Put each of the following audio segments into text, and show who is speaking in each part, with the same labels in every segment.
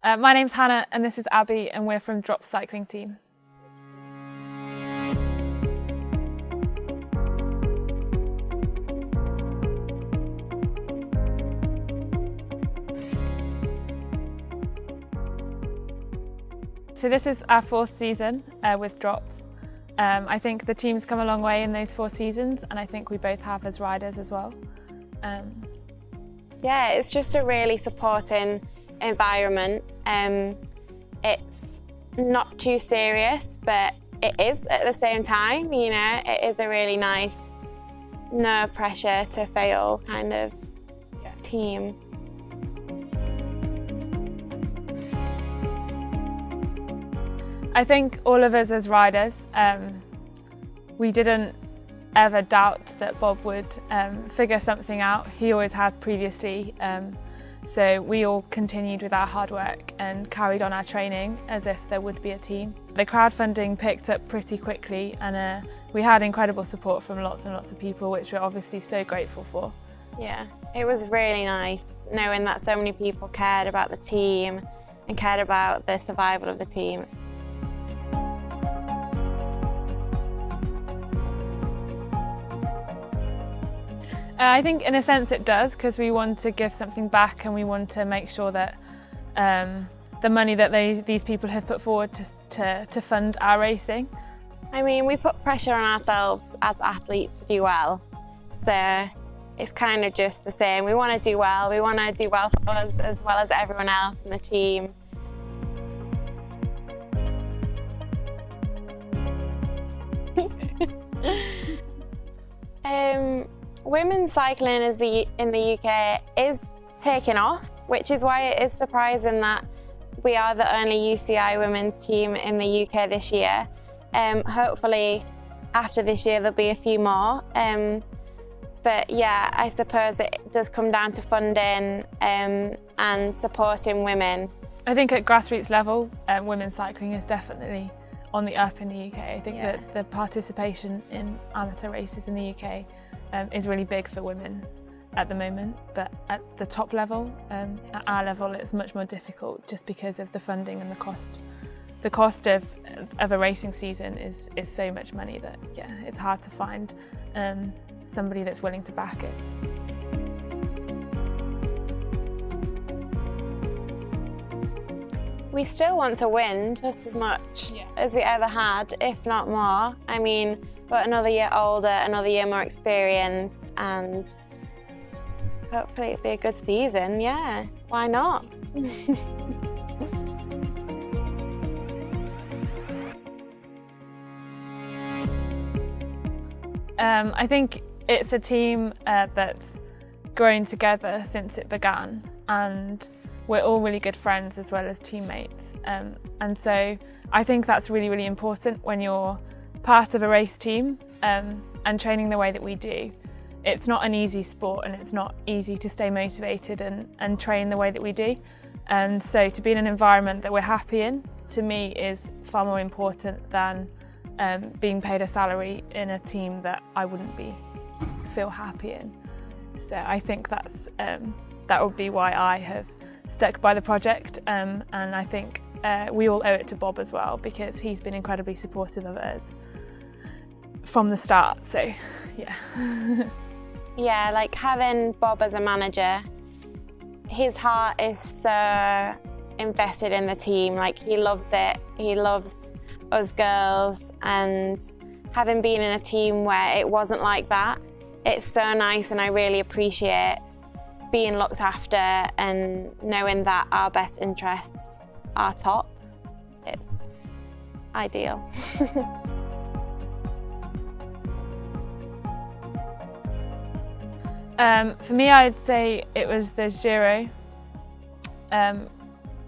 Speaker 1: My name's Hannah and this is Abby and we're from Drop Cycling Team. So this is our 4th season with Drops. I think the team's come a long way in those 4 seasons and I think we both have as riders as well.
Speaker 2: Yeah, it's just a really supporting environment. It's not too serious, but it is at the same time, you know, it is a really nice, no pressure to fail kind of team.
Speaker 1: I think all of us as riders, we didn't ever doubt that Bob would figure something out. He always has previously. So we all continued with our hard work and carried on our training as if there would be a team. The crowdfunding picked up pretty quickly and we had incredible support from lots and lots of people, which we're obviously so grateful for.
Speaker 2: Yeah, it was really nice knowing that so many people cared about the team and cared about the survival of the team.
Speaker 1: I think in a sense it does, because we want to give something back and we want to make sure that the money that these people have put forward to fund our racing.
Speaker 2: I mean, we put pressure on ourselves as athletes to do well, so it's kind of just the same. We want to do well. We want to do well for us as well as everyone else in the team. Women's cycling in the UK is taking off, which is why it is surprising that we are the only UCI women's team in the UK this year. Hopefully after this year there'll be a few more. But yeah, I suppose it does come down to funding and supporting women.
Speaker 1: I think at grassroots level, women's cycling is definitely on the up in the UK. I think that the participation in amateur races in the UK is really big for women at the moment, but at the top level, at our level, it's much more difficult just because of the funding and the cost. The cost of a racing season is so much money that it's hard to find somebody that's willing to back it.
Speaker 2: We still want to win just as much as we ever had, if not more. I mean, we're another year older, another year more experienced, and hopefully it'll be a good season, yeah. Why not?
Speaker 1: I think it's a team that's grown together since it began, and we're all really good friends as well as teammates. And so I think that's really, really important when you're part of a race team and training the way that we do. It's not an easy sport and it's not easy to stay motivated and train the way that we do. And so to be in an environment that we're happy in, to me, is far more important than being paid a salary in a team that I wouldn't feel happy in. So I think that would be why I have stuck by the project, and I think we all owe it to Bob as well, because he's been incredibly supportive of us from the start, so yeah.
Speaker 2: Yeah, like having Bob as a manager, his heart is so invested in the team, like he loves it, he loves us girls, and having been in a team where it wasn't like that, it's so nice, and I really appreciate being looked after and knowing that our best interests are top. It's ideal.
Speaker 1: For me, I'd say it was the Giro,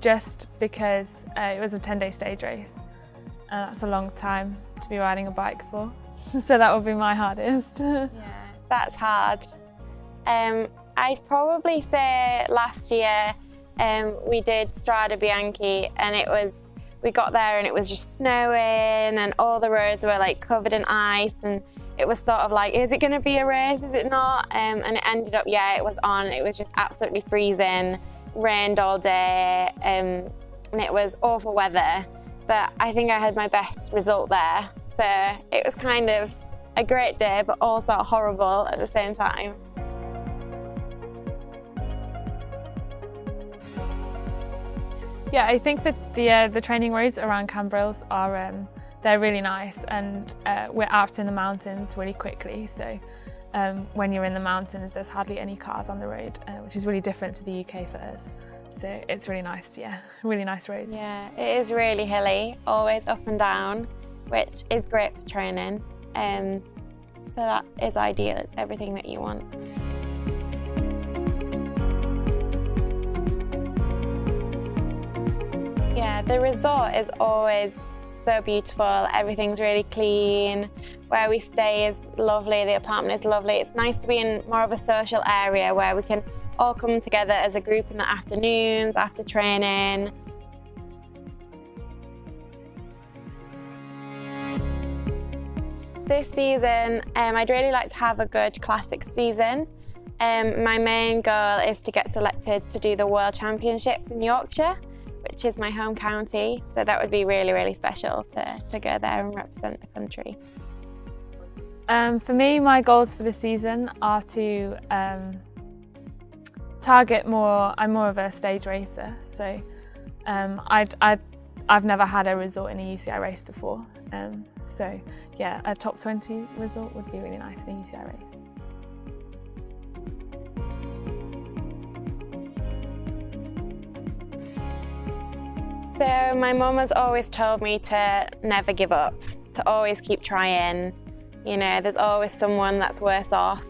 Speaker 1: just because it was a 10-day stage race. That's a long time to be riding a bike for. So that would be my hardest.
Speaker 2: Yeah, that's hard. I'd probably say last year we did Strada Bianchi, and we got there and it was just snowing and all the roads were like covered in ice, and it was sort of like, is it going to be a race, is it not? And it ended up, it was on. It was just absolutely freezing, rained all day. and it was awful weather, but I think I had my best result there. So it was kind of a great day, but also horrible at the same time.
Speaker 1: Yeah, I think that the training roads around Cambrils are they're really nice, and we're out in the mountains really quickly. So when you're in the mountains, there's hardly any cars on the road, which is really different to the UK for us. So it's really nice, yeah, really nice roads.
Speaker 2: Yeah, it is really hilly, always up and down, which is great for training. So that is ideal, it's everything that you want. Yeah, the resort is always so beautiful, everything's really clean, where we stay is lovely, the apartment is lovely. It's nice to be in more of a social area where we can all come together as a group in the afternoons, after training. This season, I'd really like to have a good classic season. My main goal is to get selected to do the World Championships in Yorkshire, which is my home county, so that would be really, really special to go there and represent the country.
Speaker 1: For me, my goals for the season are to target more. I'm more of a stage racer, so I've never had a result in a UCI race before, so yeah, a top 20 result would be really nice in a UCI race.
Speaker 2: So my mum has always told me to never give up, to always keep trying. You know, there's always someone that's worse off.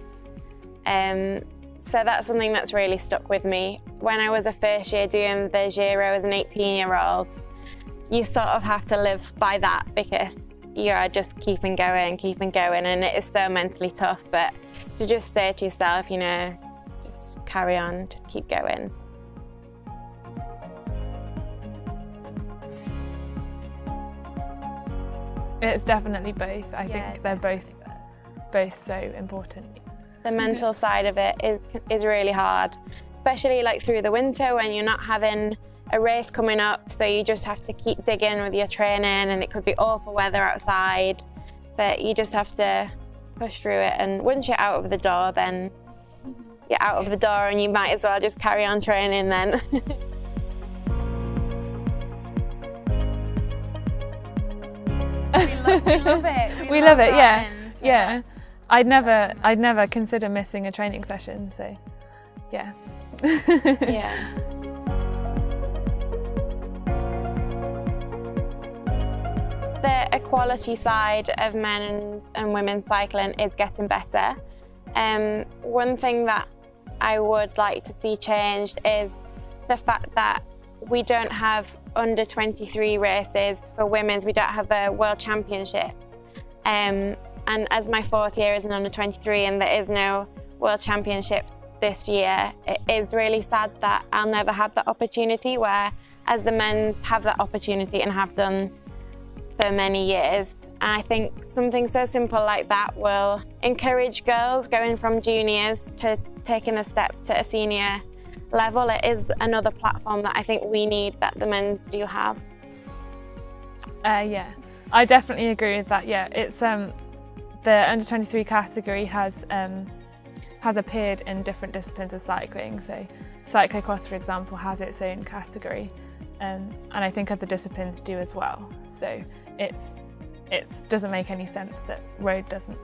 Speaker 2: So that's something that's really stuck with me. When I was a first year doing the Giro as an 18-year-old, you sort of have to live by that because you're just keeping going, and it is so mentally tough. But to just say to yourself, you know, just carry on, just keep going.
Speaker 1: It's definitely both. I think they're both so important.
Speaker 2: The mental side of it is really hard, especially like through the winter when you're not having a race coming up, so you just have to keep digging with your training, and it could be awful weather outside, but you just have to push through it, and once you're out of the door, then you're out of the door and you might as well just carry on training then. We love it.
Speaker 1: We love it, yeah. So yeah. I'd never consider missing a training session, so yeah.
Speaker 2: Yeah. The equality side of men's and women's cycling is getting better. One thing that I would like to see changed is the fact that we don't have under 23 races for women's. We don't have a World Championships. And as my 4th year as an under 23 and there is no World Championships this year, it is really sad that I'll never have that opportunity, where as the men's have that opportunity and have done for many years. And I think something so simple like that will encourage girls going from juniors to taking a step to a senior level. It is another platform that I think we need that the men's do have.
Speaker 1: Yeah, I definitely agree with that. Yeah, it's the under 23 category has appeared in different disciplines of cycling. So cyclocross, for example, has its own category, and I think other disciplines do as well. So it doesn't make any sense that road doesn't.